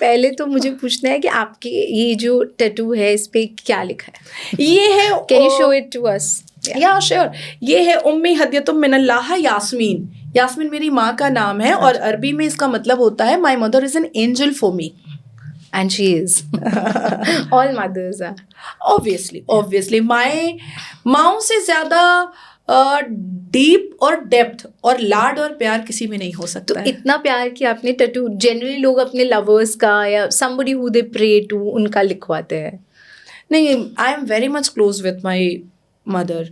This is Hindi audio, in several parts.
पहले तो मुझे पूछना है कि आपके ये जो टैटू है इस पे क्या लिखा है? ये है, can you show it to us? या श्योर, ये है उम्मी हदियतुम मिनल्लाह यास्मीन। यास्मीन मेरी माँ का नाम है और अरबी में इसका मतलब होता है my mother is an angel for me. And she is. All mothers are. Obviously, माए माओं से ज्यादा डीप और डेप्थ और लाड और प्यार किसी में नहीं हो सकता तो है। इतना प्यार कि आपने टैटू जनरली लोग अपने लवर्स का या somebody who they pray to उनका लिखवाते हैं। नहीं, I am very much close with my mother,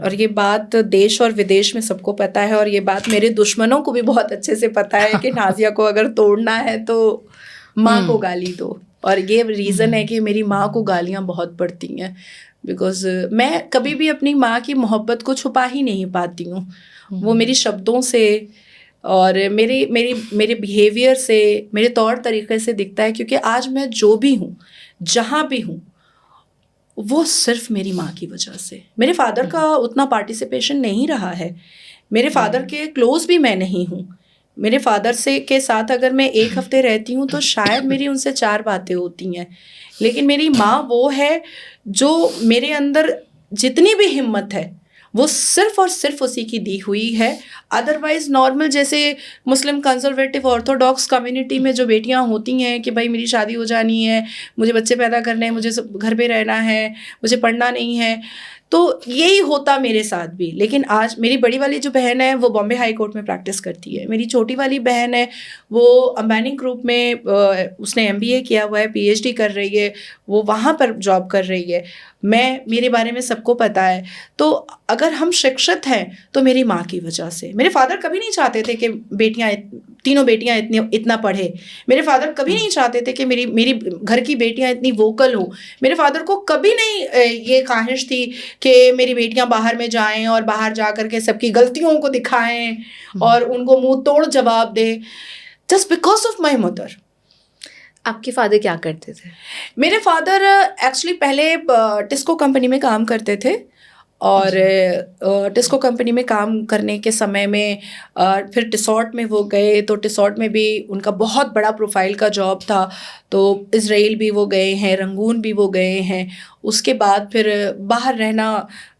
और ये बात देश और विदेश में सबको पता है, और ये बात मेरे दुश्मनों को भी बहुत अच्छे से पता है कि नाजिया को अगर तोड़ना है तो माँ को गाली दो। और ये रीज़न है कि मेरी माँ को गालियाँ बहुत पड़ती हैं, बिकॉज मैं कभी भी अपनी माँ की मोहब्बत को छुपा ही नहीं पाती हूँ। वो मेरी शब्दों से और मेरे बिहेवियर से, मेरे तौर तरीके से दिखता है, क्योंकि आज मैं जो भी हूँ, जहाँ भी हूँ, वो सिर्फ मेरी माँ की वजह से। मेरे फादर का उतना पार्टिसिपेशन नहीं रहा है, मेरे फादर के क्लोज भी मैं नहीं हूँ। मेरे फादर से के साथ अगर मैं एक हफ्ते रहती हूँ तो शायद मेरी उनसे 4 बातें होती हैं, लेकिन मेरी माँ वो है जो मेरे अंदर जितनी भी हिम्मत है वो सिर्फ और सिर्फ उसी की दी हुई है। अदरवाइज नॉर्मल जैसे मुस्लिम कंजर्वेटिव ऑर्थोडॉक्स कम्युनिटी में जो बेटियां होती हैं कि भाई मेरी शादी हो जानी है, मुझे बच्चे पैदा करने हैं, मुझे घर पे रहना है, मुझे पढ़ना नहीं है, तो यही होता मेरे साथ भी। लेकिन आज मेरी बड़ी वाली जो बहन है वो बॉम्बे हाई कोर्ट में प्रैक्टिस करती है, मेरी छोटी वाली बहन है वो अंबानी ग्रुप में उसने MBA किया हुआ है, PhD कर रही है, वो वहाँ पर जॉब कर रही है। मेरे बारे में सबको पता है। तो अगर हम शिक्षित हैं तो मेरी माँ की वजह से। मेरे फादर कभी नहीं चाहते थे कि तीनों बेटियां इतना पढ़े। मेरे फादर कभी नहीं चाहते थे कि मेरी घर की बेटियां इतनी वोकल हो। मेरे फादर को कभी नहीं ये ख्वाहिश थी कि मेरी बेटियां बाहर में जाएं और बाहर जा कर के सबकी गलतियों को दिखाएं और उनको मुंह तोड़ जवाब दे, just because of my mother. आपके फादर क्या करते थे? मेरे फादर एक्चुअली पहले टिस्को कंपनी में काम करते थे, और टिस्को कंपनी में काम करने के समय में फिर टिसॉट में वो गए, तो टिसॉट में भी उनका बहुत बड़ा प्रोफाइल का जॉब था, तो इज़राइल भी वो गए हैं, रंगून भी वो गए हैं। उसके बाद फिर बाहर रहना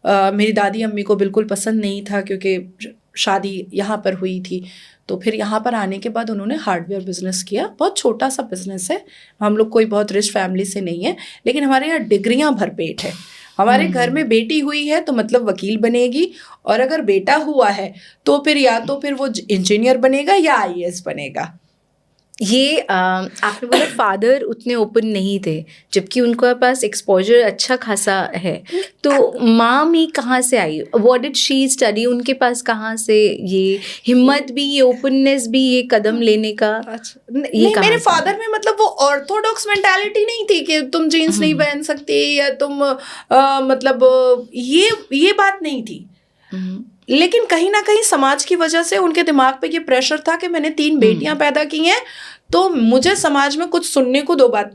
मेरी दादी अम्मी को बिल्कुल पसंद नहीं था, क्योंकि शादी यहाँ पर हुई थी। तो फिर यहाँ पर आने के बाद उन्होंने हार्डवेयर बिजनेस किया, बहुत छोटा सा बिजनेस है। हम लोग कोई बहुत रिच फैमिली से नहीं है, लेकिन हमारे यहाँ डिग्रियाँ भरपेट है। हमारे घर में बेटी हुई है तो मतलब वकील बनेगी, और अगर बेटा हुआ है तो फिर या तो फिर वो इंजीनियर बनेगा या IAS बनेगा। ये आपने बोला फादर उतने ओपन नहीं थे, जबकि उनके पास एक्सपोजर अच्छा खासा है, तो मामी कहाँ से आई? What did she study? उनके पास कहाँ से ये हिम्मत भी, ये ओपननेस भी, ये कदम लेने का? नहीं, मेरे फादर में मतलब वो ऑर्थोडॉक्स मेंटालिटी नहीं थी कि तुम जीन्स नहीं पहन सकती या तुम मतलब ये बात नहीं थी। लेकिन कहीं ना कहीं समाज की वजह से उनके दिमाग पे ये प्रेशर था कि मैंने 3 बेटियां पैदा की हैं, तो मुझे समाज में कुछ सुनने को 2 बात